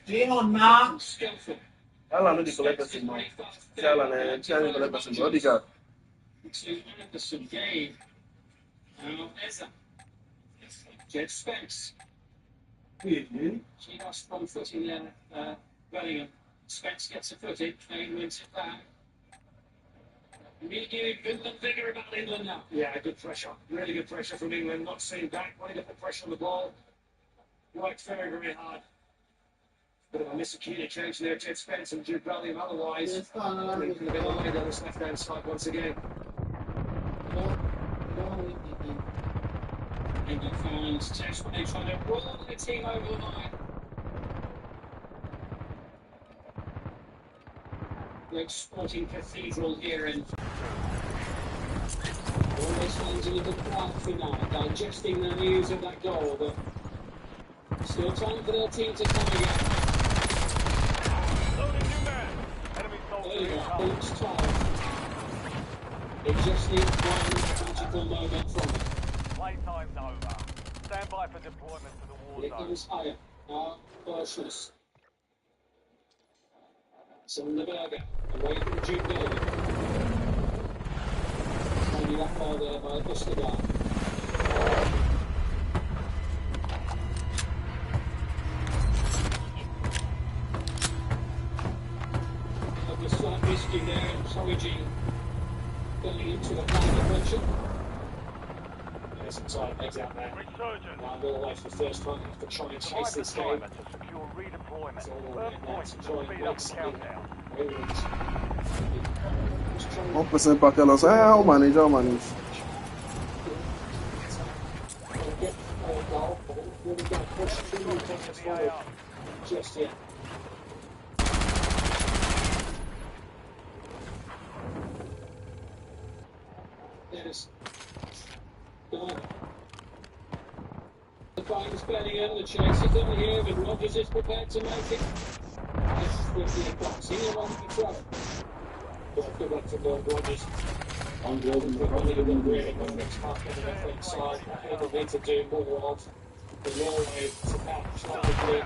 Leon Marks. Alla non dico lei per sempre. C'è la c'è lei per sempre. Lo dica. Jet Spence. She lost one footing there, Bellingham. Spence gets a footing, Kane wins it back. Really good vigor about England now. Yeah, good pressure. Really good pressure from England. Not sitting back, want to get the pressure on the ball. Worked very, very hard. Bit of a miscommunication there, Jet Spence and Jude Bellingham. Otherwise, could have been away down this left-hand side once again. England fans desperately trying to roll the team over the line. Great sporting cathedral here in. Always fans a little quiet for now, digesting the news of that goal, but still time for their team to come again. There you go, it's time. It just needs one magical moment from it. Playtime's over. Stand by for deployment to the war It zone. goes higher. Now, Bershus. Sonderberger, away from Jude Bellingham. Only that ball there by Bustergaard. A slight miscue there, encouraging Bellingham to a kind of deflection. There's some side legs out there. Resurgent. All the way for the first time after trying to chase this game. To secure redeployment. So, Earn points to speed up the countdown. Vamos passar para aquela só. O manage, o manage. Just yet. Dennis. The fight is Bellingham, the chase is on here, but Rodgers is prepared to make it. With the boxing, he wants to throw. But good luck to Rodgers. On Gordon, but Bellingham really got the next half on the left hand side. I think they need to do more of the Norway to catch logically.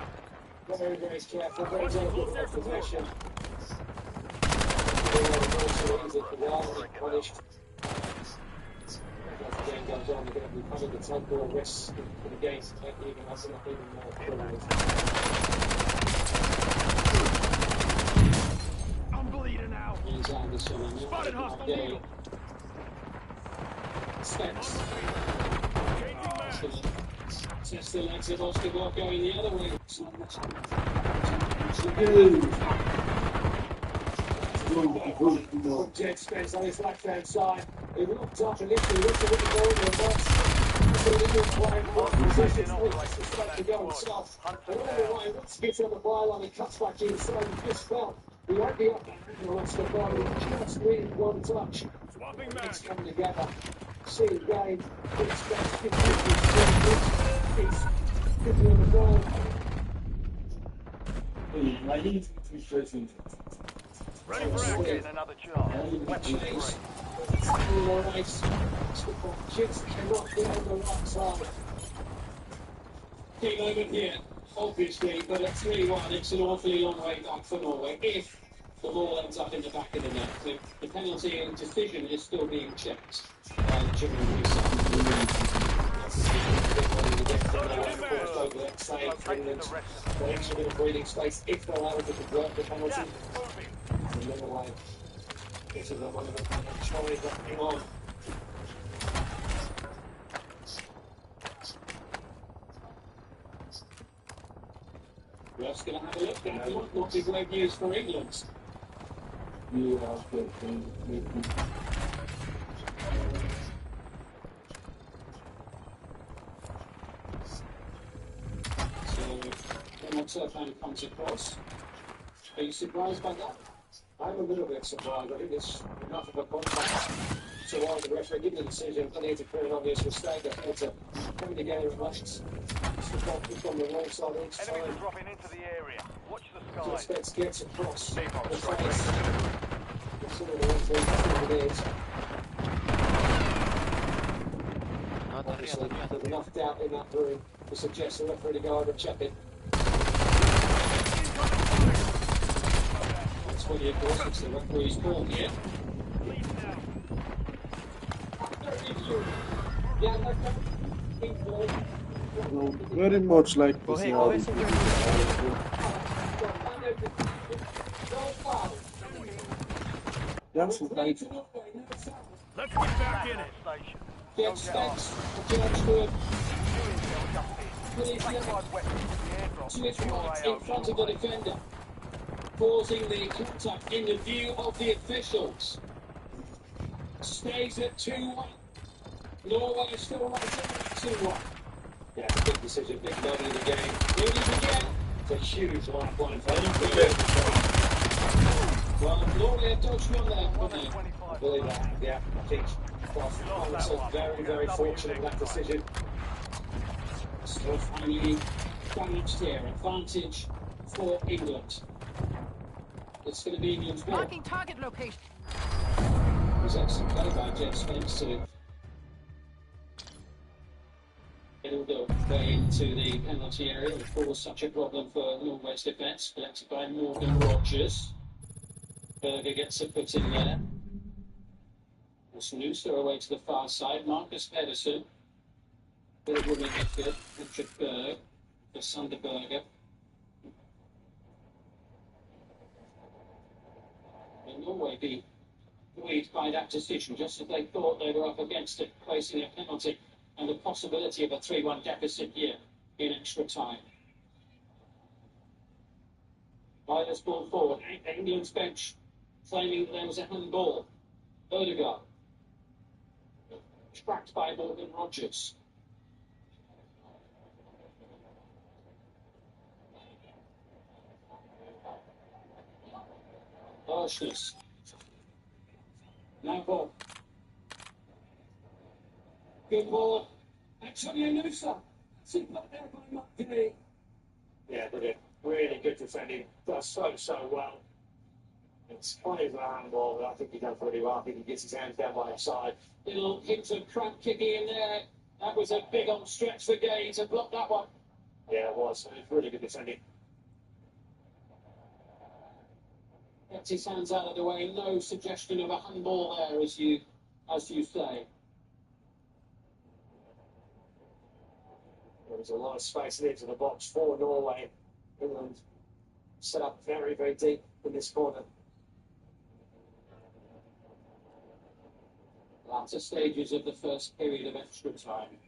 Very, very careful, very delicate with possession. Punished. As the game goes on, they're going to be kind of the temporal risks for the game to take even us enough even more criminals. I'm bleeding out. James Anderson and Spotted hostile needle. Spence. Test the legs of Oscar going the other way. Jet Spence on his left hand side. He looked up and literally looked at the ball and that's the little playing one position to go and stop. And all the way, once he gets on the byline and cuts back inside, he just fell. He won't be up there once the ball just really one touch. It's coming together. See again, it's Spence 50 it's 50 on the ball. Ready for action. Another charge. Chase. Kids cannot be on the right side. Game over here, obviously, but at 3-1, it's an awfully long way back for Norway if the ball ends up in the back of the net. So the penalty and decision is still being checked by the Jimmy the extra bit of breathing space if they're able to convert the penalty. Another way. This is one of the tries that came on. We're just going to have a look. That might not be great news for England. So, Turfan comes across. Are you surprised by that? I'm a little bit surprised. I think it's enough of a contact to warrant the referee giving the decision. I think it's a pretty obvious mistake. I think it's coming together at last. It's the ball from the wrong side each time. Enemies dropping into the area. Watch the sky. Spence gets across the face. It's sort of the one thing it is. Obviously, there's enough doubt in that room to suggest the referee to go over and check it. of course, it's the referee's call here. No, very much like this Coge, now. coge ese Johnny. That's Let's get back in it. Gets Spence, George Wood, to his right in front of the defender, causing the contact in the view of the officials. Stays at 2-1. Norway is still right at 2-1. Yeah, it's a big decision, big moment in the game. Really again. It's a huge lifeline for them. Well, Norway have dodged one there, haven't they? I believe that. Yeah, I think France are very, very fortunate in that decision. So finally balanced here. Advantage for England. It's going to be England's ball. Marking target location. There's excellent play by Jeff Spence to it'll go into the penalty area and cause such a problem for Norway's defence. Collected by Morgan Rogers. Berger gets a foot in there. Snooster away to the far side. Marcus Pedersen. Bit of room in midfield. Patrick Berg for Sander Berger. And Norway be buoyed by that decision, just as they thought they were up against it, placing a penalty and the possibility of a 3-1 deficit here in extra time. Riders ball forward. England's bench claiming that there was a handball. Odegaard. Tracked by Morgan Rogers. Harshness. Now ball. Good ball. Antonio Nusa. Super there by Mark. Yeah, brilliant. Really good defending. Does so well. It's kind of a handball, but I think he does really well. I think he gets his hands down by his side. Little hint of cramp kicking in there. That was a big old stretch for Gay to block that one. Yeah, it was. It was really good defending. Gets his hands out of the way. No suggestion of a handball there, as you say. There's a lot of space into the box for Norway. England set up very, very deep in this corner. Latter stages of the first period of extra time.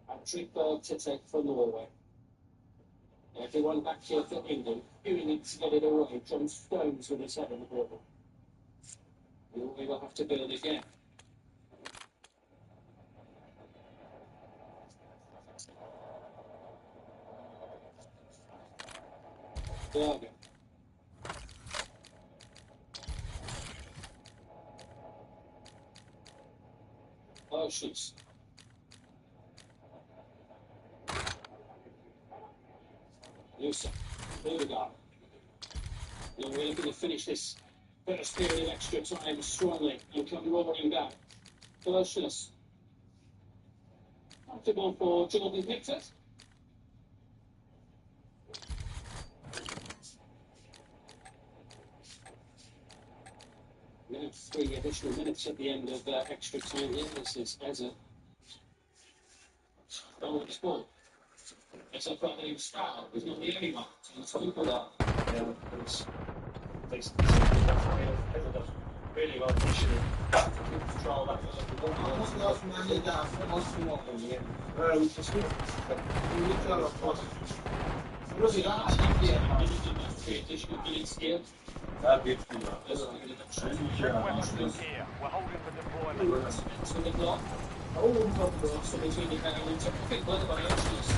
Patrick Berg to take for Norway. Everyone back here for England, doing it to get it away. John Stones with his head on the ball. Norway will have to build again. Berger. Oceans. Nusa. Odegaard. We're looking to finish this first period of extra time strongly and come roaring back. Oceans. Comfortable for Jordan Victor. We have 3 additional minutes at the end of extra time here. This is Eza. Oh, it's ball. It's up front, he was fouled. He's not the only one. So let's look at that. Yeah, it's really well positioned. Control that additional minutes here. We're holding for deployment. To the block. So between the ball and a quick play by Oceans.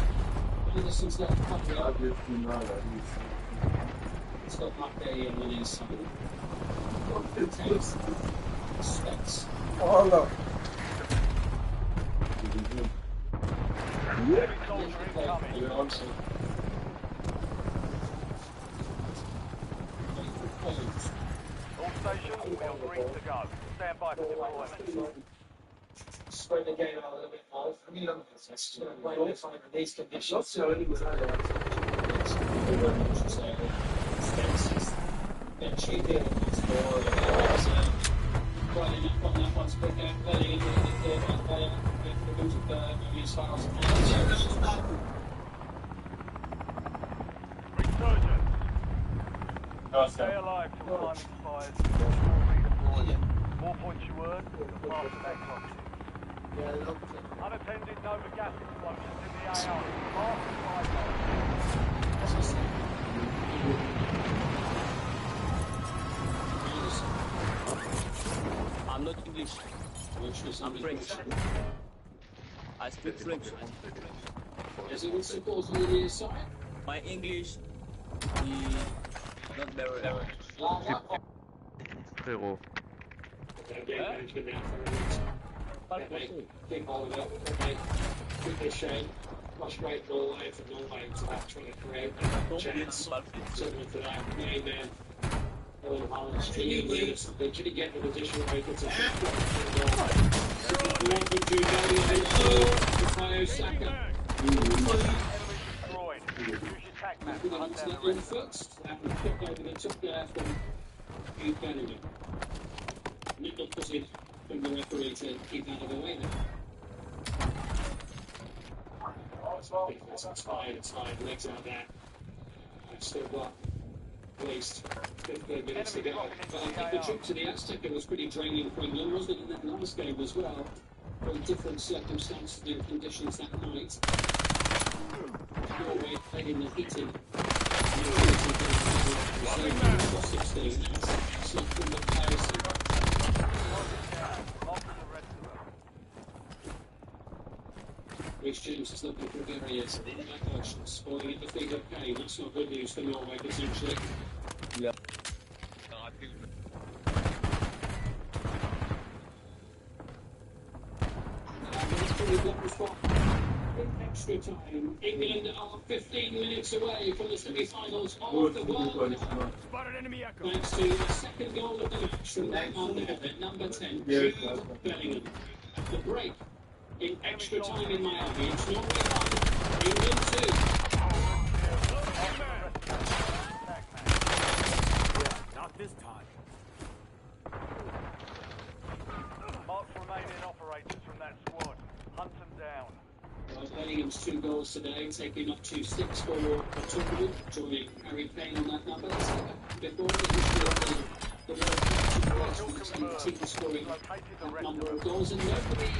Anderson's left pocket. It's got McKay in on his side. Takes Spence. Oh, no. Heavy soldier incoming. All stations, we are green to go. Stand by for deployment. spread the game out a little bit more. I mean, playing this in these conditions. she did. Running up on that one's big out, playing in the as far as Resurgence. Stay alive till time expires. Redeployed. More points you earn, the faster that clocks you. Unattended Nova gas explosions in the AO. Mark 5 I'm not English. I'm French. I speak French. Is it supposedly the side? My English is not very well. Frérot. Pas français. Big holiday, big shame. Frustrate Norway for Norway to have trying to create a chance. Certainly for that main man. Can you get the additional wickets? First, took there from Hugh Benjamin. Nick put it from the referee to keep out of the way there. It's fine, legs out there. We've still got at least 15 minutes to go. But I think the trip to the Azteca was pretty draining for England, wasn't it, in that last game as well? Very different circumstances and conditions that night. Norway played in the heating. 16. Excellent from the players. Rich James is looking for barriers in that direction, spoiling at the feet of Kane. That's not good news for Norway, potentially. Yeah. In extra time, England are 15 minutes away from the semi-finals of the World Cup. Thanks to the second goal of the match from their number 10, Jude Bellingham. At the break, in extra time in Miami, it's Norway 1, England 2. Not this time. Marks remaining operators from that squad. Hunt them down. Bellingham's 2 goals today, taking up to 6 for the tournament, joining Harry Kane on that number. Before the history of the World Cup, team scoring a number of goals, and nobody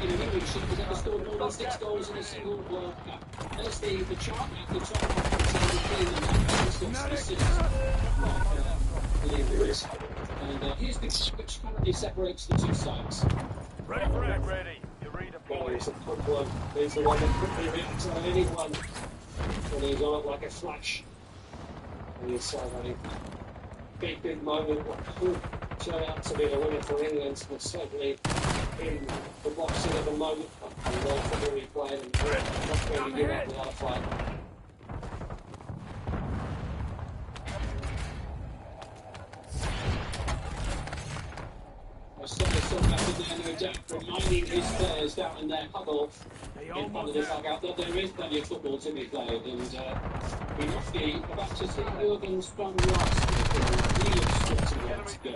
in an English team has ever scored more than 6 goals in a single World Cup. There's the chart at the top of and here's the which currently separates the two sides. Ready for it. Ready. You're redeployed. He's a good one. He's the one that quickly reacts on anyone when he's on it like a flash. And he's so very big moment. Turn out to be the winner for England, but certainly in the boxing at the moment. And well for the replay and not really good at the other fight. Still back in there, no doubt, reminding his players down in their huddle in front of the dugout that there is plenty of football to be played, and we must be about to see Jurgen's front last. He looks good to go.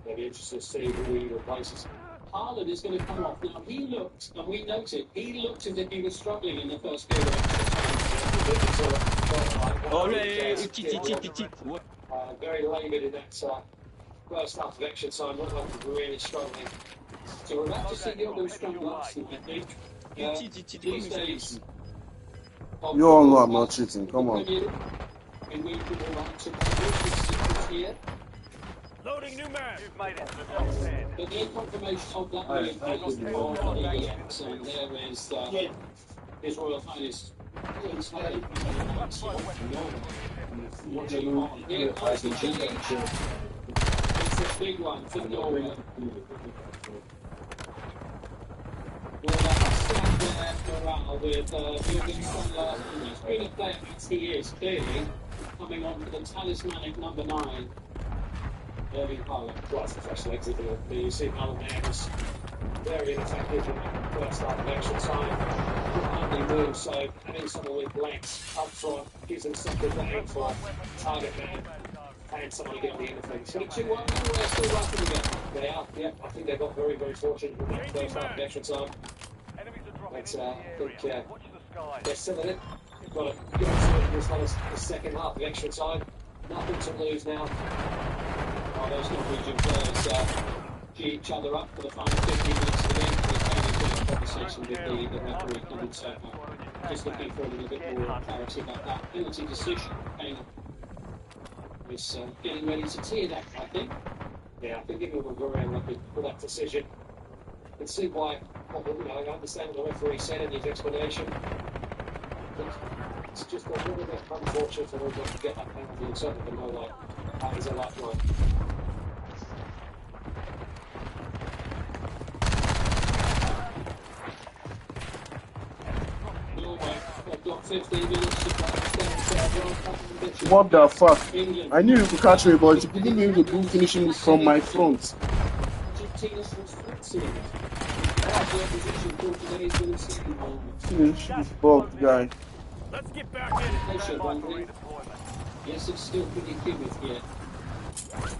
They'll be interested to see who he replaces. Haaland is going to come off. Now, he looked, and we noted, he looked as if he was struggling in the first period. Very laboured in that first half of extra time, looked like he was really struggling. So we're about to see Jurgen struggle last, I think. These days... You all know I'm not cheating, come on. Loading new man. You've made it to the top 10. But the confirmation of that and there is His Royal Highness Prince Harry. It's a big one for Norway. Well, that's there morale with Jurgen Sandler. He's been a player as he is, clearly, coming on for the talismanic number 9. Erling Haaland. Quite a fresh legs of it. You see Haaland there was very ineffective in that first half of extra time. they move. So having someone with legs up front gives them something to aim for. Target man, and someone to get on the end of things. 22-1, no, they're still working together. They are, yeah. I think they got very, very fortunate in that first half of extra time. But I think they're still in it. They've got to get into this whole the second half of extra time. Nothing to lose now. Oh, those Norwegian players gee each other up for the final 15 minutes of the game. We've had a conversation with the referee coming, so just looking for a little bit more clarity about that penalty decision. Kane is getting ready to tear that, I think. Yeah, I think England were very unlucky for that decision. You can see why, I understand what the referee said in his explanation. But it's just a little bit unfortunate for them to get that penalty and certainly to know like that is a lifeline. They've got 15 minutes to play. What the fuck? I knew you could catch me, but you couldn't be able to do finishing from my front. Finish this bugged guy. Let's get back in it. Yes, it's still pretty humid here.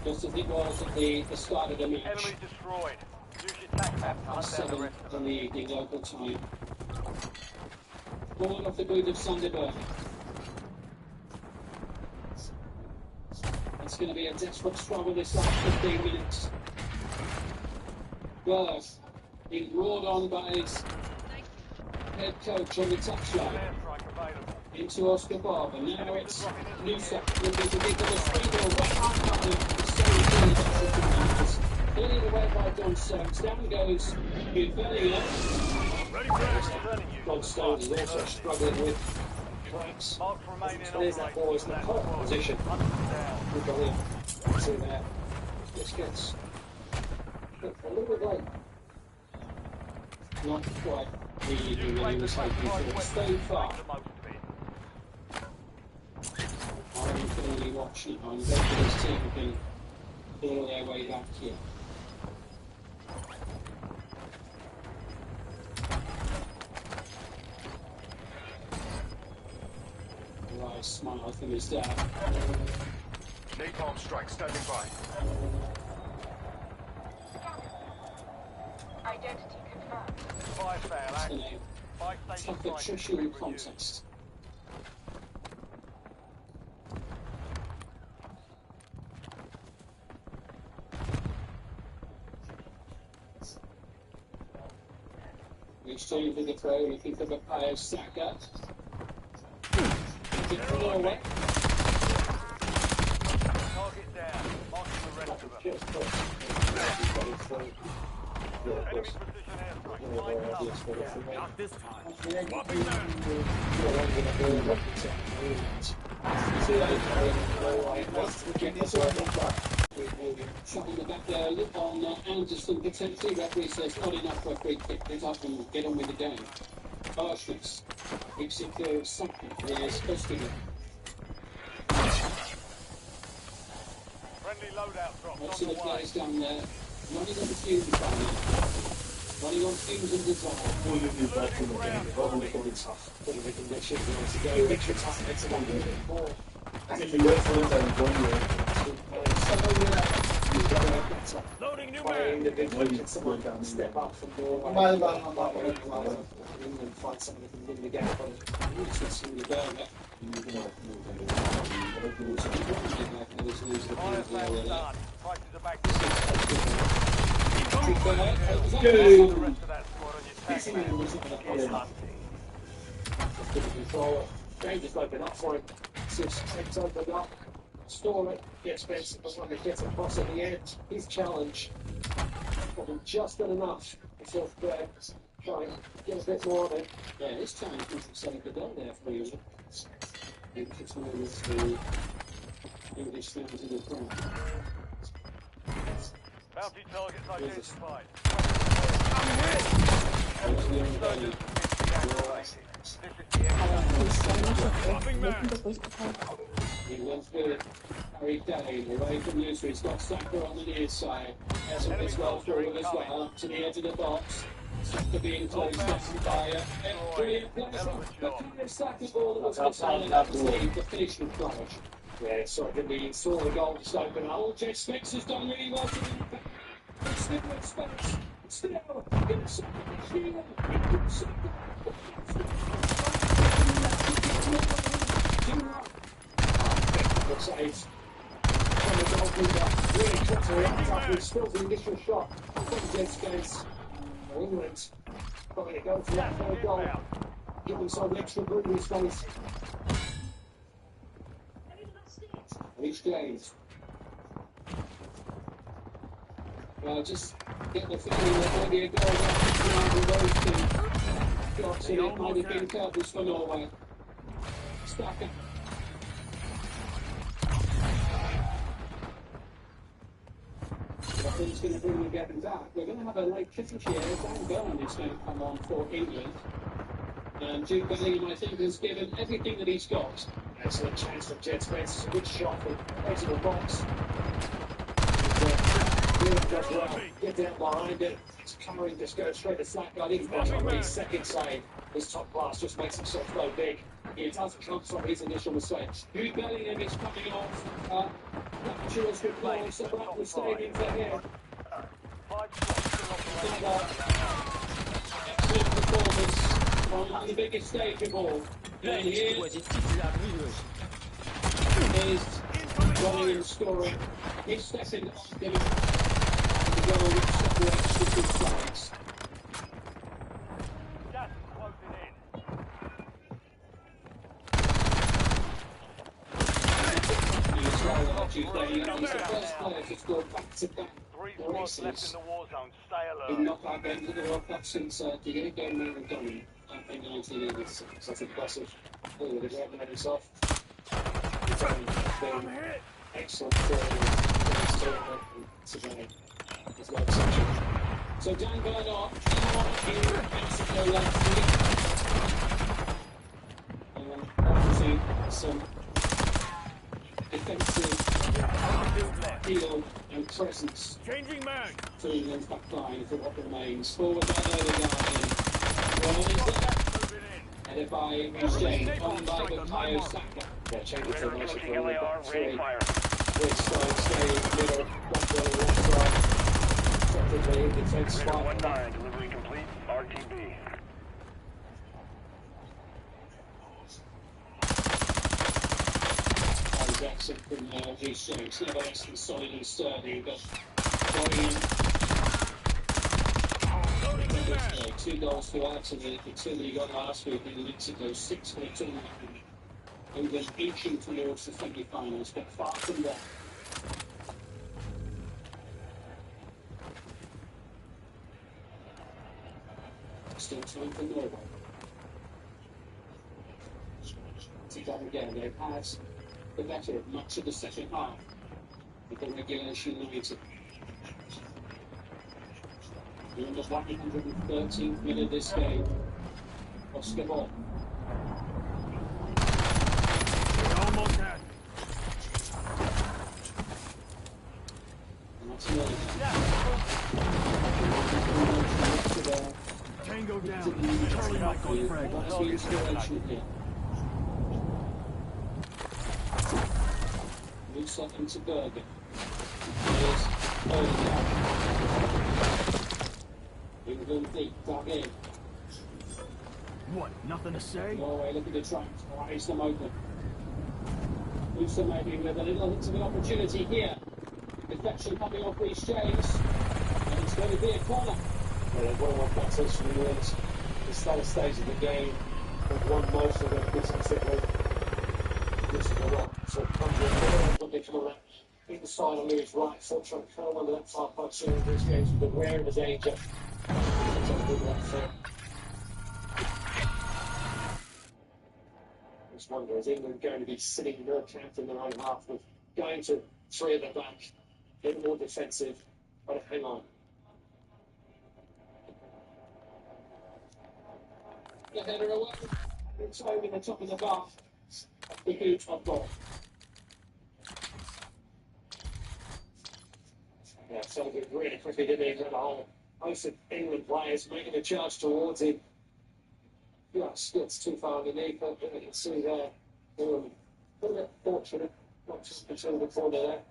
Just as it was at the start of the match. Enemy destroyed. Use your tac map to hunt down the 7 rest of in them. the evening local time. Ball off the boot of Sunderberg. It's going to be a desperate struggle this last 15 minutes. Berg being roared on by his head coach on the touchline. Airstrike available. Into Oscar Bob, and now it's Nusa looking to give them a speed ball back up the cleared away by Don Stones. Down goes Uvelia. Don Stones is also struggling with cracks. Marks remaining There's that ball in the top position. Good goal. See there. This gets a little bit late. Not quite the he was hoping for. So far. I can only watch it on both of his team have been all their way back here. Right, smile from his dad. Napalm strike standing by. Identity confirmed. Fire fail It's in active. a Fire station tougher strike tertiary reviewed. context. Exchange with the throw, looking for the player Saka. Away. Target down. Marking the rest of them. Just put Enemy precision airstrike. Line up. Not this time. Shot in the back there, look on Anderson potentially. Referee says not enough for a free kick. Get up and get on with the game. Harshness. Big secure something. There's supposed to be. Friendly loadout drops Most on of the the way. players down there running on fumes down there. Running on fumes and desire. Putting the conditions once again. Extra time. It's a one. If you wait for it and join you. Loading new By man. individuals, someone can step up from Norway and find something that can win the game. It's just in the burger. Fire fail done. Prices are back. Good. The rest of that squad on your tac map. Control. Game just open up for him. Takes open up. Store it. Gets Spencer. Looks like it gets across at the end. His challenge. Probably just done enough. Himself try and get a bit more on it. Yeah, his challenge was something to done there for you. It's more with the English things in the front. Bounty targets identified. He went good. Harry Kane away from Lucy. He's got Saka on the near side. Has a bit well forward as well. Up to the edge of the box. Saka being close by brilliant players. The kind of Saka ball that was concerned the finishing flourish. Yeah, sort of the saw the goal just open. Oh, Jed Spence has done really well to win. Still with Spence. Still, get a second shield. Technical saves. From the goalkeeper, really cuts her in after he spills the initial shot from Jed Spence. England probably to go for that third goal. Give them some extra breathing space. Each games. Well, just get the feeling that maybe a goal after those two shots and it might have been purpose for Norway. Stacker. I think it's going to bring the Gavin back. We're going to have a late finish here. Dan Byrne is going to come on for England. And Jude Bellingham, I think, has given everything that he's got. Excellent chance from Jed Spence. It's a good shot from into the box. Really does well. Get down behind it. It's covering, just goes straight to flat guard. Even his second save. His top class just makes himself so big. He doesn't come from his initial mistakes. Jude Bellingham is coming off. Choose good players so up the stadium for him. Excellent performance on the biggest stage of all. And here is Bellingham scoring his second goal which separates the two flags. He's the first player to score back-to-back races in knockout games of the World Cup since Diego Maradona in 1986. That's impressive. He would have recommended himself. He's been excellent today. There's no exception. So Dan Byrne in Mexico last week. Obviously, some defensive appeal and presence to England's back line for what remains. Forward by Odegaard. One is there. Headed by Reece James. On by Bukayo Saka. Yeah, changing formation from the back three. With slow stay middle. Left side. Effectively, defence spot. Delivery complete. RTB. Jackson from Reece James. Never less than solid and sturdy, but going in. 2 goals to add to the 2 that he got last week in Mexico, 6 for the tournament. England inching towards the semi-finals, but far from there. Still time for Norway. To go again, they've had the better of much of the second half with the regulation 90. In the 113th minute of this game, Oscar Ball. Almost had. And that's another. Tango down. Charlie Michael Frank. That's the inspiration here. Moves up into Bergen. Here's Odegaard. England deep, dug in. What? Nothing to say? Norway look at the track, raise them open. Musa maybe with a little hint of an opportunity here. Deflection coming off Reece James. And it's going to be a corner. Well, they've won one battles from the Wales. This latter stage of the game, they've won most of them consecutively. This is a lot. So, what they call that inside on his right foot, trying to curl on the left side by two of Reece James with the rare of the danger. That's a good right foot. I just wonder, is England going to be sitting more camped in their own half with going to 3 at the back, getting more defensive? But hang on. The header away. It's over the top of the bar. The huge hot ball. Yeah, so good. Really quickly didn't even run a hole. Most of England players making a charge towards him. Yes, gets too far underneath, but you can see there. A little bit fortunate, not just between the corner there.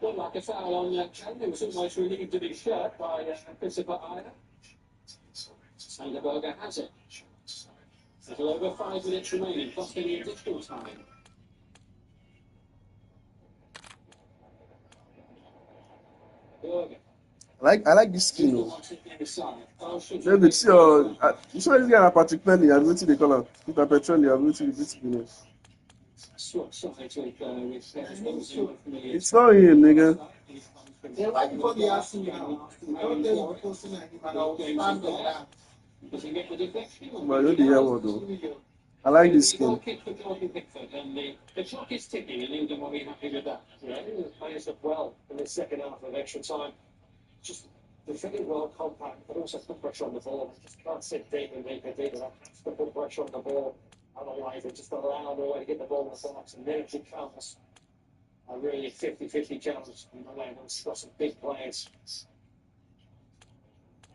Looked like a foul on Chen, who was almost relieved of his shirt by Christopher Ida. Sanderberger has it. There's over 5 minutes remaining, plus any additional time. Berger. I like this skin. Oh. David, see, you saw this guy at Patrick Penny. I'm waiting the color. Peter Petrelli. I'm waiting the skin. It's not him, nigga. But I don't hear what though. I like this skin. The clock is ticking, and England will be happy with that. Yeah, England players up well in the second half of extra time. Just defending well, compact, but also put pressure on the ball. Just can't sit deep and deep and deep. They have to put pressure on the ball. Otherwise, they just allow the way to get the ball in the box, and then it becomes a really 50-50 challenge. And England's got some big players.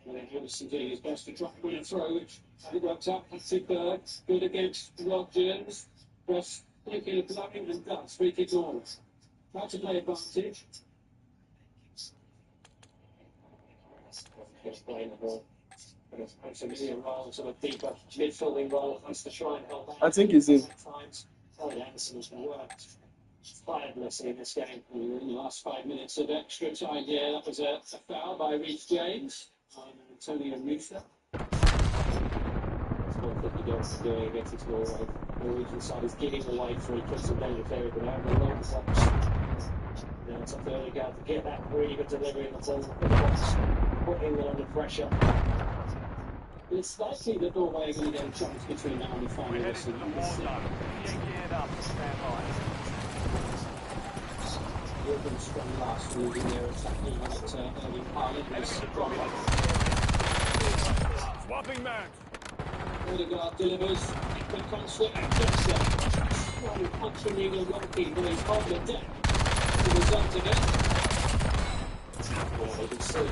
And then Henderson doing his best to try and win a throw, which it worked out. Patrick Berg, good against Rogers. Press, thinking of blocking and ducks, free kick on. Try to play advantage. Just playing the ball. And it's Maximilian role, sort of deeper midfielding role, has to try and help out. I think he's in. Times, Anderson's worked tirelessly in this game in the last 5 minutes of extra time. Yeah, that was a foul by Reece James on Antonio Musa. That's what I think he gets doing against his Norway. The Norwegian side is giving away free kicks and then if they're going to have a long box. Now it's up to Odegaard to get that really good delivery in the ball in the box, put England under pressure. It's likely that Norway are going to get a chance between now and the final. We're heading to the war zone. Get geared up and stand by. England strong last week in their attacking at Erling Haaland was strong. Swapping man. Odegaard delivers. The concept gets there. Strong punch from the England goalkeeper. He's on the deck. The result of it. Well, you can see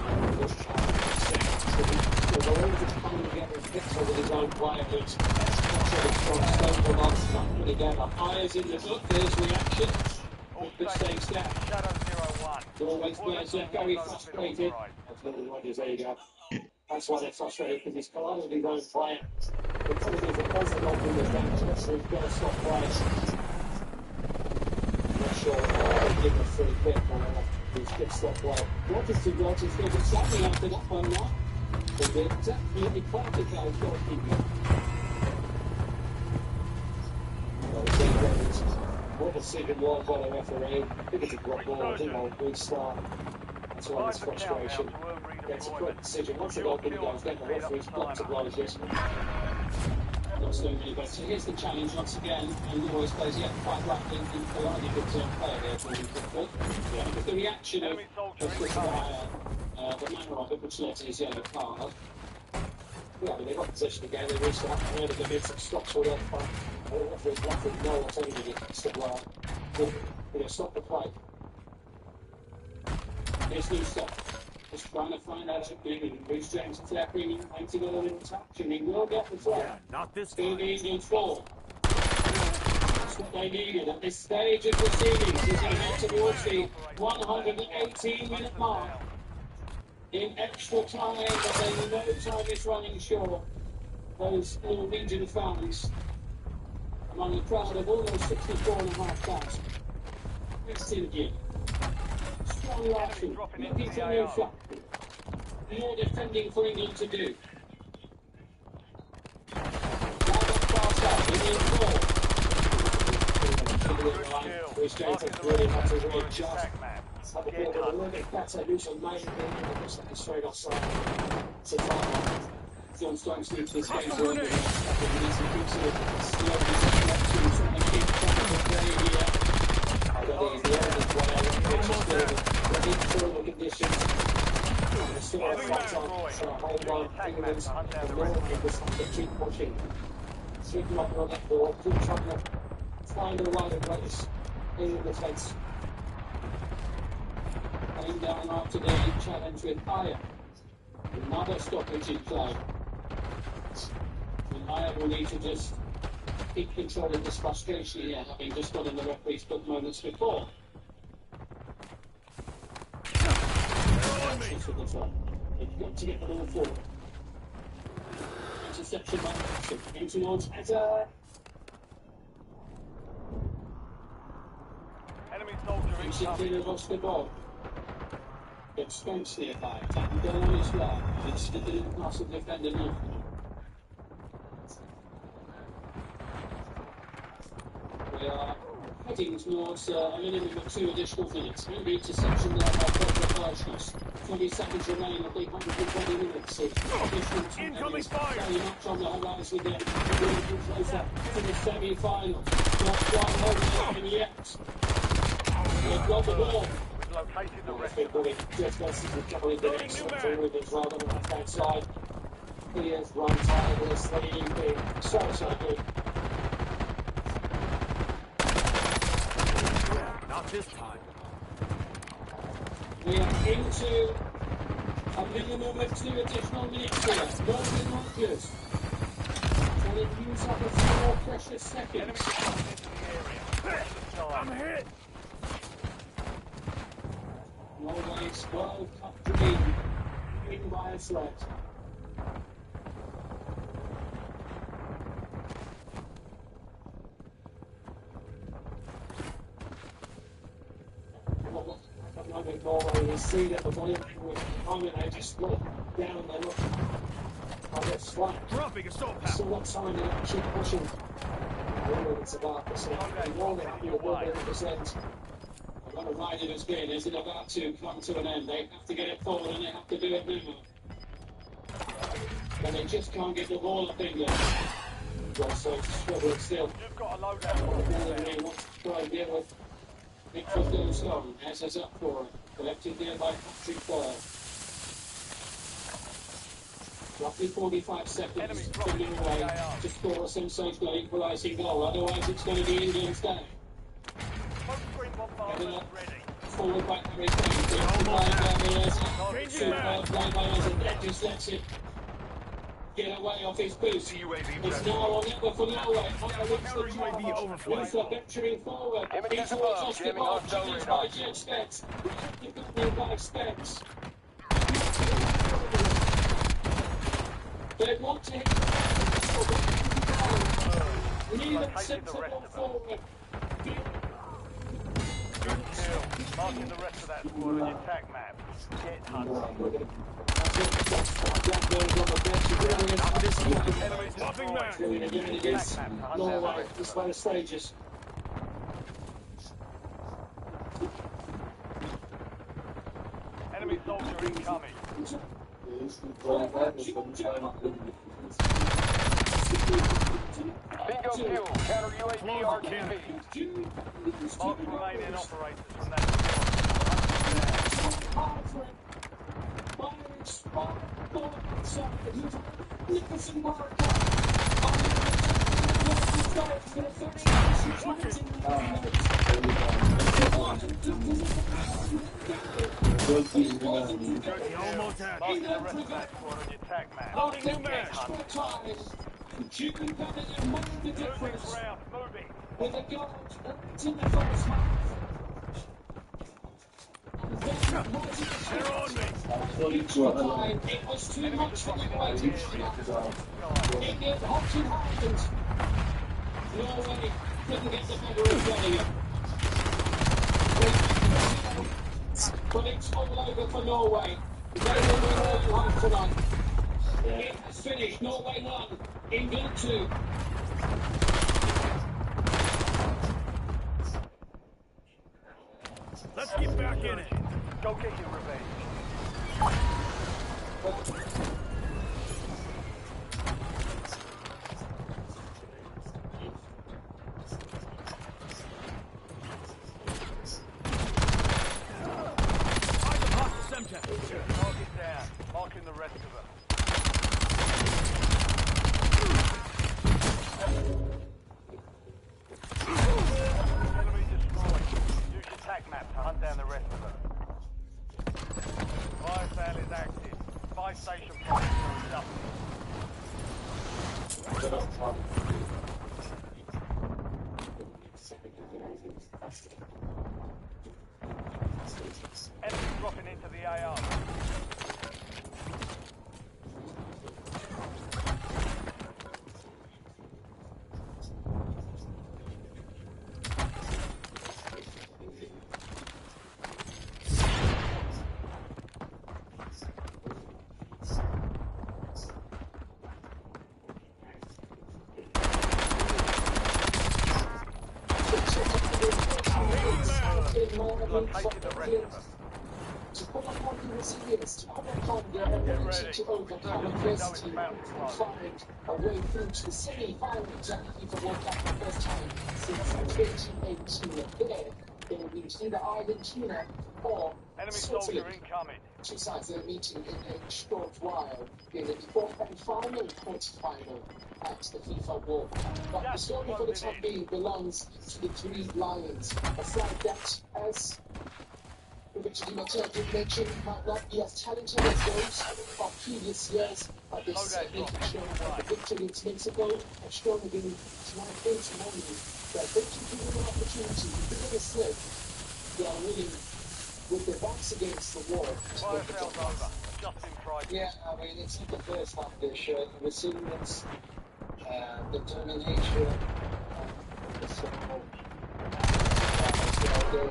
the Wolves are coming together and fix with his own player who's strong stone the last time together. Hires in the book. There's reaction. Good staying step. Shadow 01. Always players are very frustrated. That's little Rogers, there you go. That's why they're frustrated, because he's collided with his own player. The problem is, it doesn't help him with damage, so he's got to stop playing. I'm not sure if give him a free kick or he's good stop play. Rogers to Rogers, there's something after that one now. But they're absolutely planted by his goalkeeper. What the decision was by the referee. I think it's a good ball, I think I'll restart. That's why there's frustration. It's a quick decision. Once the goalkeeper goes down, the referee's blocked to blow this. Not doing really good. So here's the challenge once again, and Norway's plays yet quite rapidly. A lot of good player there for the reaction of the manner of it, which led to his yellow card. Yeah, I mean, they got possession again, they reached out, and they've made some stops all over. The referee's left with no alternative except stop the play. Here's new stop. Just trying to find out if Reece James flapping and painting a little touch, and he will get the throw. Yeah, not this Going time. to England 4. That's what they needed at this stage of proceedings. As they head towards the 118-minute mark. In extra time, but they know time is running short. Those Norwegian fans, among a crowd of almost 64,500. Let's see again. Strong reaction, looking for new shot. More defending for England to do. Now that pass out, England 4. Reece James has really had to really adjust. Have the ball a little bit better, do some major thing, and just like a straight offside. It's a time. John Stokes needs this game to win. He needs to keep slowly trying to keep track of the play here. I don't think he's the only player. It's just the internal conditions. There's still a fight on, so hold on. England's the Norway just have to keep pushing. Keep knocking on that ball, keep trying to find a way to place. in the defence. Going down after the challenge with fire. Another stoppage in play. And Maya will need to just keep control of this frustration here, having just got in the referee's book moments before. Access with the top. They've got to get the ball forward. Interception by Jackson. In towards Etta. Enemy soldier incoming. Incidentally lost the ball. Gets Spence nearby. Tapping down on his fly. It's the pass of defender now. We are heading towards a minimum of 2 additional minutes. And the interception there by Pedro Barrios. 20 seconds remain of the 120 minutes. Additional time. Incoming fire! Very much on the horizon there. We're moving closer to the semi-final. Not quite over the yet. They've got the ball. We've located the rest Big of them. bully just wants to recover in the next forward as well on the left-hand side. He has run tirelessly, been so good. Not this time. We are into a minimum of 2 additional minutes here. Not good. Trying to use up a few more precious Enemy seconds. dropping into the area. I'm hit. Norway's World Cup dream in by a thread. I think Norway is seen at the body language. I mean, they just look down, they look. Oh, that's flat. Dropping assault pack. So what time they're actually pushing? Really, it's about the same. More than 100%. What a ride it has been. Is it about to come to an end? They have to get it forward and they have to do it now. But they just can't get the ball up England. Well, so it's struggling still. You've got a loadout. They want to try and deal with Victor goes long. S is up for it. Collected there by Patrick Boyle. Roughly 45 seconds to move away to score a sensational equalising goal. Otherwise, it's going to be England's day. Smoke screen bombardment ready. Forward by Harry Kane. Superb play by Eza. That just lets it get away off his boots. It's now or never for Norway. Luther venturing forward. He towards off the ball. Challenged by Jet Spence. Defended by Spence. They want to hit the Neither sensible forward. Kill. Marking the rest of that squad on your attack map. Get hunting. Enemies Popping back. destroyed. Norway, this way the stages. Enemy soldier incoming. Bingo fuel. Counter UAV RTV. Mark remaining operators from that Almost had Marking the rest of that squad on your attack map. Loading new match. You can come in and make the difference Ground, moving. with a goal to the first half. They're on me. It was too much for the waiting. England hot and hardened. Norway couldn't get the better of Bellingham. But it's all over for Norway. They will win all half tonight. It has finished. Norway 1, England 2. Let's get back in it. Go get your revenge. Target down. Marking the rest of them. Enemy destroyed. Extraction point is up. Enemy dropping into the AO. Located the rest of them. To overcome the resilience, to overcome their ability to overcome adversity, and find a way through to the semi-finals at the FIFA World Cup for the first time since 2018. There, they will meet either Argentina or Enemy soldier Switzerland. incoming. Two sides are meeting in a short while in the fourth and final quarter-final at the FIFA World Cup. But the story for the time being belongs to the three Lions. A side that, as Richard Matteo did mention, might not be as talented as those of previous years, but they certainly have shown the victory against Mexico have shown again tonight that they can give them an opportunity to give it a slip. They are willing, with their backs against the wall, to Fire take the sales job. over. Justin Price. Yeah, I mean, it's not the first time they showed resilience, determination, so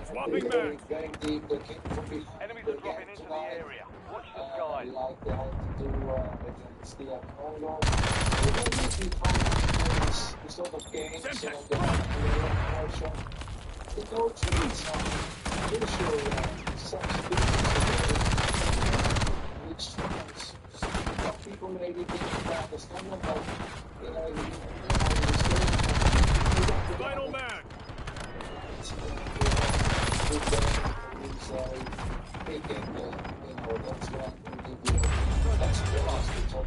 Swapping back. very deep. They came from behind. Enemies They are dropping came into the tonight, area. Watch the skies. like they had to do against the Congo. They don't usually find this sort of games, you know, they have pressure. They go to some crucial substitutions which some people maybe think that the standard, but you know, you Final mag.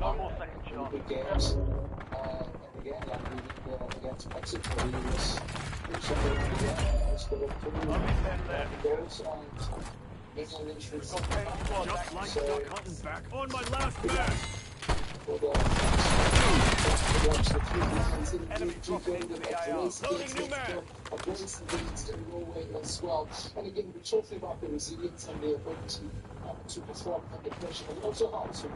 No more second chance. big games. And again, like we did against Mexico, he was scored Only 10 left. two goals and England should We've got 10 squads Just active. like duck hunting back on my last mag. Enemy dropping into the AR. Loading new mag. Against Norway as well. And again, we're talking about the resilience and the ability to perform under pressure, and also how to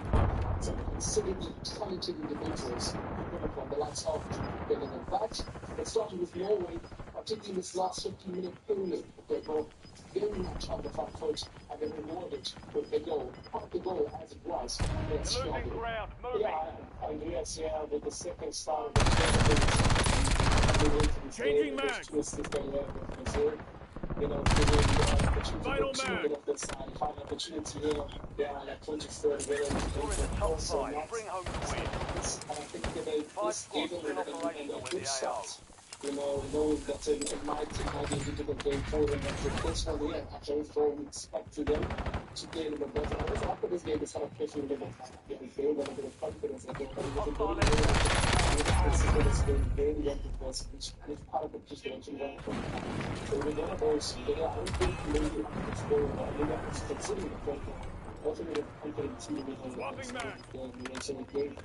some considerably talented individuals from the likes of Bellingham. In fact, it started with Norway, particularly this last 15-minute period. They were very much on the front foot and then rewarded with the goal. Part the goal as it was. They're losing ground. Moving. Yes, with the second start of the Changing mag. You know, the Final mag. of the side, final opportunity here. Yeah, like 23rd We're in the top 5. Bring home the win. and I think they 5 squads still operational with good the start. AO. You know, knowing that it might be a difficult game for them. And the first one, yeah, actually, we expect to them to play a little bit better. Also, after this game, it's kind of pushing a little bit. They feel a little bit of confidence. They get a little bit of game, because it's part of the situation. So we're going to go, I don't think maybe it's going to consider the point. Also, with the confidence in the Swapping mag. game,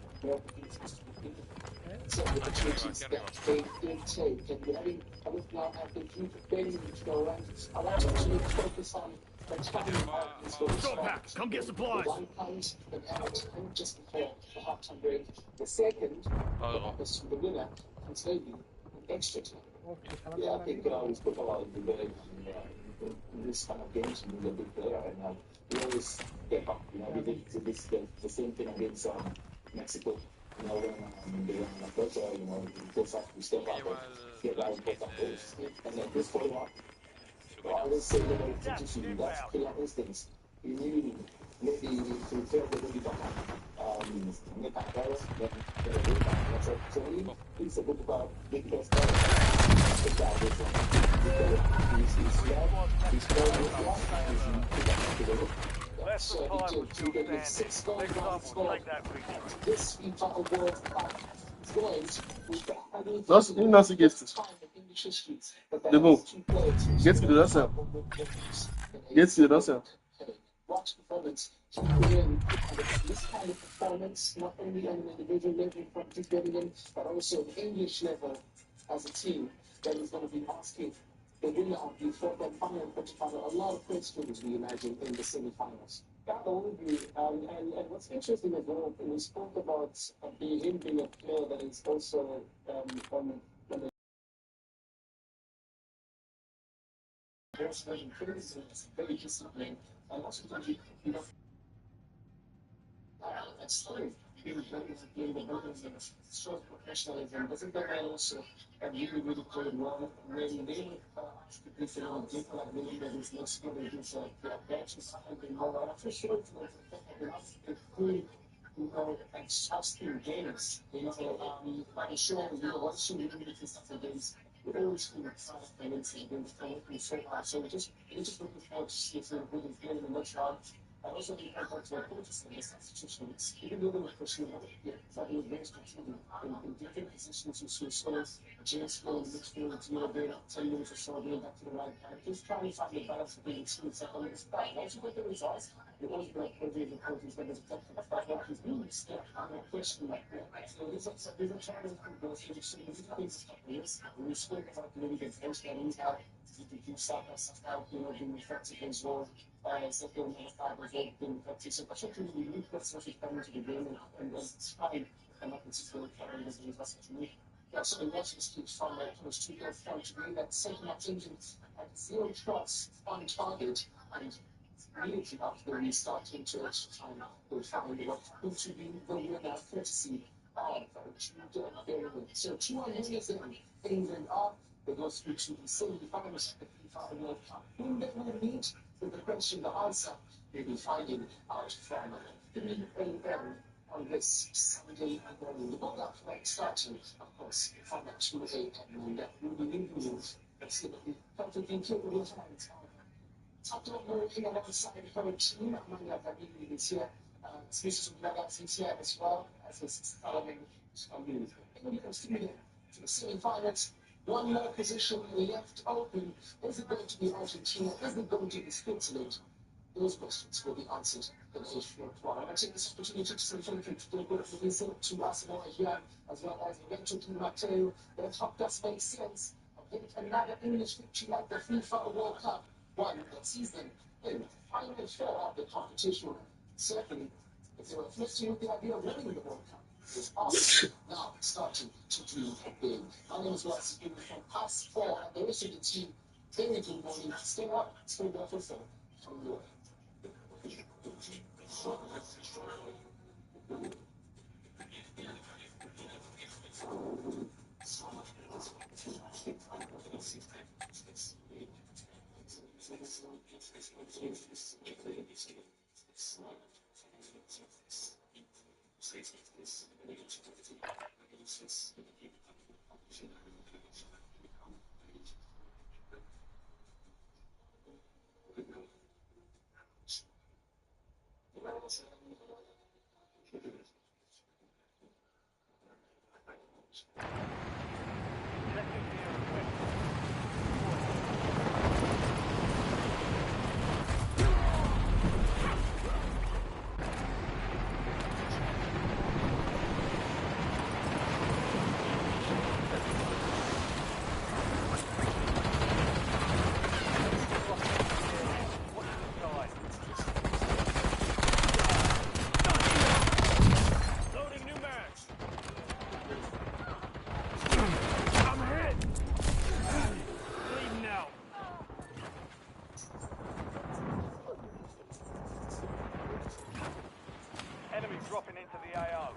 so the opportunities that they did take, and I would now have the view of Bailey to go around. I want to actually focus on the timing of this goal. Go pack. Come get supplies. One point and out and just before the halftime break. The second, was to the winner, and maybe an extra time. Yeah, I think we spoke about it today. In this kind of games, we need a big player, and we always step up. You know, we did the same thing against Mexico. You know, when they were on the pressure, you know, we step up and get out and get that goals. And then this follow-up, I always say that it's you guys play out those things. You really maybe to prepare the body back. Make a virus, then get a big back. So really, it's a book about big players. The guy is he's love, he's Less than 5 will still standing. Next time we'll take that victory. this FIFA World Cup joins with the Nasıl geçti? Demo. Geç gidiyor nasıl? Geç gidiyor nasıl? what performance he put in. And it's this kind of performance, not only on an individual level from just getting in, but also an English level as a team that is going to be asking the winner of the fourth and final quarterfinal a lot of questions, we imagine, in the semi-finals. Yeah, I would agree. And what's interesting as well, we spoke about him being a player that is also on the very disciplined, and also you know, that's true. Being the buildings and shows professionalism. Doesn't that man also really, really played well when they typically feel deep like maybe that is no skill in his bench or something more. And I'm pretty sure it's a good, exhausting games. I'm sure, watching really different games. We always feel excited against the so hard. So we're just looking forward to see if they're really getting the much out. I also think I want to coaches in this institution. Even though they were pushing out, that was very strategic. In different positions, you see sort of James Hill in midfield, 10 minutes or so, going back to the right hand. Just trying to find the balance between the two. It's like, on the start. Once you get the results, you always be like, the coaches, when there's a what he's doing, step on a question like that. So these are challenges for both. So these are things that we spoke about maybe the bench that he's had. You can do stuff out, being effective as well. Second and third was all being effective. So particularly the youth that's actually coming to the game and it's fine. And not necessarily carrying as a message to me. Yeah, so the watch this keeps from like those two goals down to me that second up engines at 0 shots on target and immediately after the restart into extra time, they found what proved to be the winner courtesy of Jude Bellingham. So 2 winners in England are they go through to the semi-finals of the FIFA World Cup. Who they will meet with the question, the answer we'll be finding out from 3 a.m. on this Sunday morning. The World Cup starting, of course, from 2 a.m. and that will be in the news. Let's see what we come to think here with times. Talking working alongside her team, Amanda Davidi is here. Species of Blagas is here as well as his element of youth. And we continue to the semi-finals. One more position left open. Is it going to be Argentina? Is it going to be Switzerland? Those questions will be answered in a short while. I take this opportunity to say thank you to the good listening to us more here, as well as Rachel Di Matteo, that helped us make sense of getting another English victory like the FIFA World Cup. Won that season in the final 4 of the competition. Certainly, if they were flirting with the idea of winning the World Cup, it's awesome. Now starting to dream big. My name is Ross from us 4 and the rest of the team. Very good morning. Stay up, stay well for fun. Loading new mag. I'm hit. Bleeding now. Enemy dropping into the AO.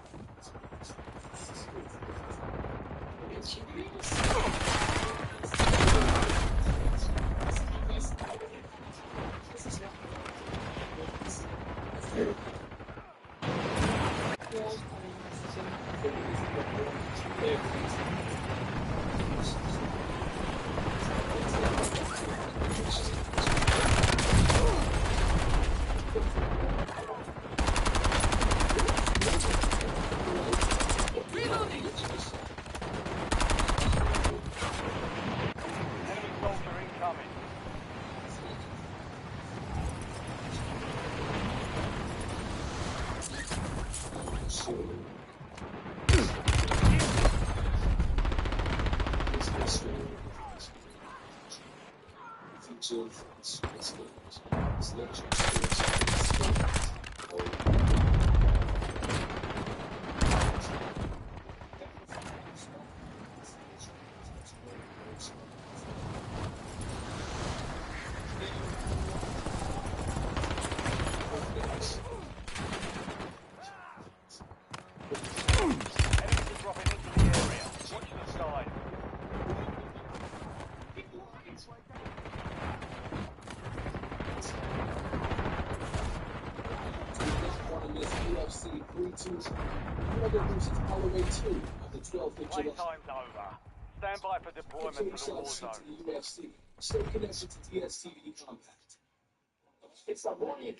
Enemy soldier incoming. Playtime's over. Stand by for deployment to the war zone. Stay connected to DSTV contact. It's a warrior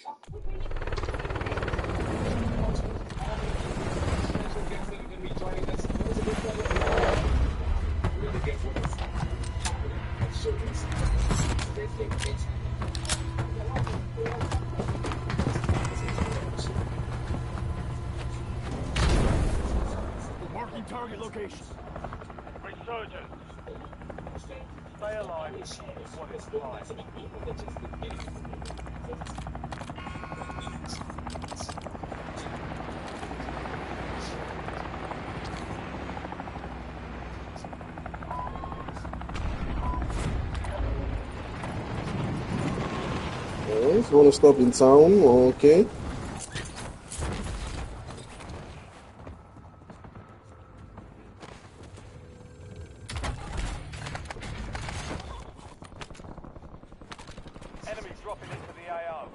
Marking target location. Resurgence. Stay alive. It's what it's like. Alright, wanna stop in town, okay. Enemies dropping into the AO.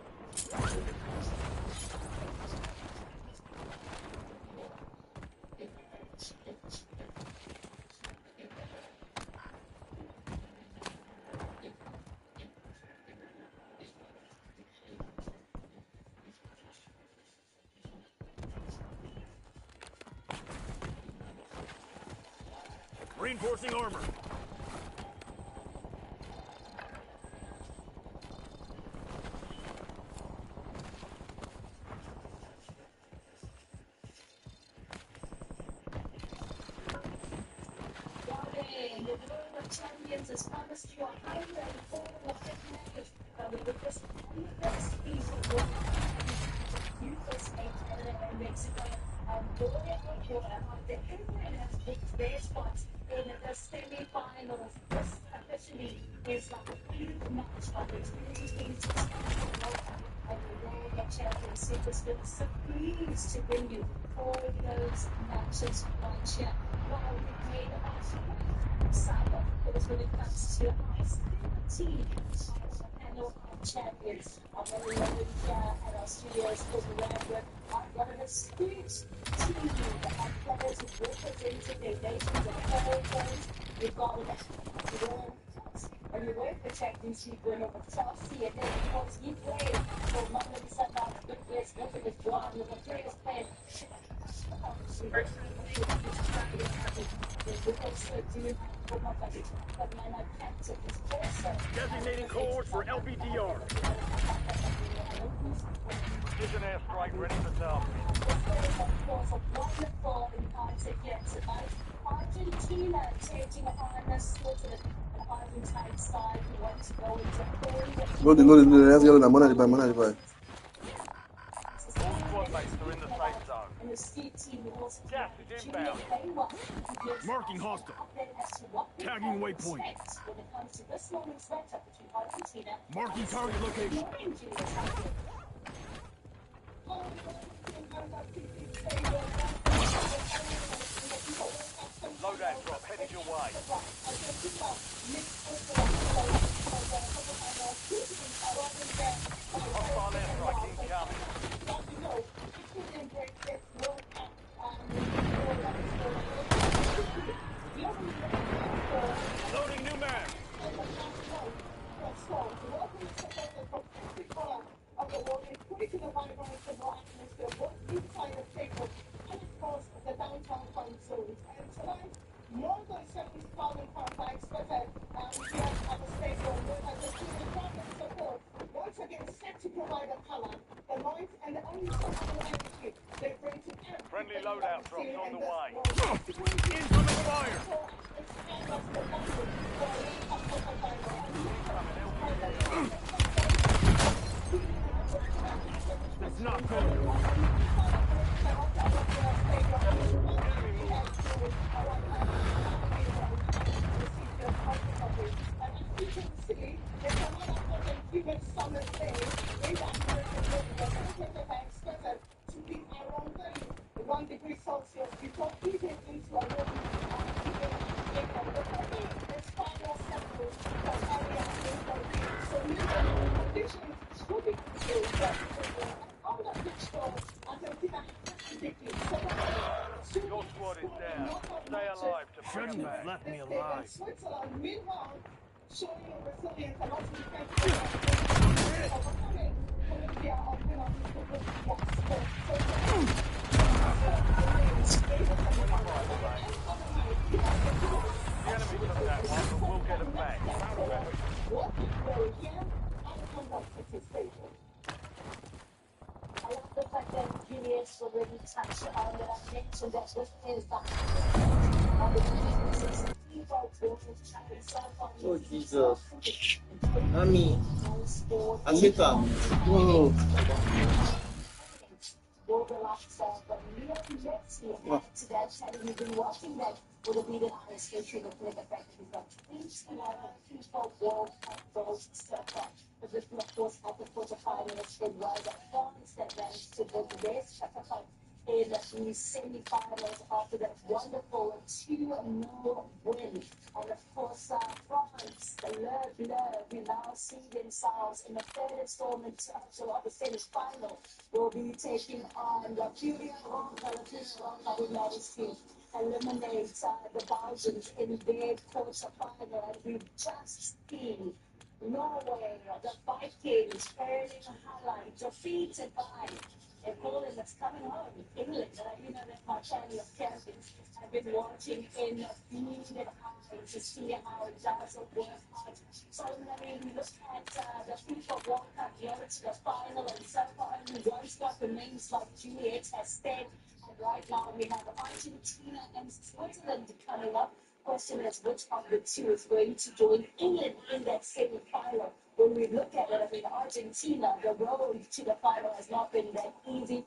Reinforcing armor. Champions has promised you a higher and full life package. With this best piece of work, USA, Canada, and Mexico, the England has picked their spots in the semi-finals. This officially is like a huge match of the 2026 and the World Championship is been so pleased to bring you all those matches right here. While we made a cyber, because when it comes to ice, team panel of champions. I'm very lovely here at our studios for the Radwood. I've got an astute team of players who represented their nations of origins. We've got and we work the championship winner with Chelsea, and then of course he played for London Sundown Big West, looking at John with the players playing. Designating codes for LBDR. Precision airstrike ready for task. Argentina taking on the Switzerland. The Argentine side wants to go into Load it, let's go. I'm on the All squad mates are in the safe zone. and the ski team was Gas is inbound. Marking hostile. Tagging waypoint. When it comes to this morning's matchup between Argentina Marking target location. Loadout drop headed your way. Hostile airstrike incoming. Loading new mag. More than 70 calling contacts, but Friendly loadout drops on the way. Incoming fire! That's not good. Enemy movement. One degree Celsius, you don't heat it into a room. It's final seconds, but area is so you know, conditions should be considered. All the pictures, Argentina has to Your squad is down. Stay alive to bring Shouldn't them have back. left me alive. Switzerland, meanwhile, showing your resilience and also defense overcoming Colombia on The enemy took that one, but we'll get them back. what where we can, I come back to this station. I love the fact that Julius already touched on that I mentioned that with his Oh Jesus. Nami, Anita. Whoa. You've been watching that would have been an honest history of the effect of these people World Cup goals step up. But this of course at the quarterfinals it was France that managed to go to their second in the semi-finals after that wonderful 2-0 win. And of course, France, the Love, who now see themselves in the third installment of the semi-final, will be taking on the Furia Ronda, who managed to eliminate the Belgians in their quarterfinal. And we've just seen Norway, the Vikings, earning a highlight, defeated by a Poland that's coming home, England. You know that my family of champions have been watching in beaded eyes to see how it does work out. So, I mean, we look at the FIFA World Cup, to the final, and so far only one spot remains, like Juliet has said. And right now we have Argentina and Switzerland coming up. Question is which of the two is going to join England in that semi-final? When we look at it, I mean, Argentina, the road to the final has not been that easy.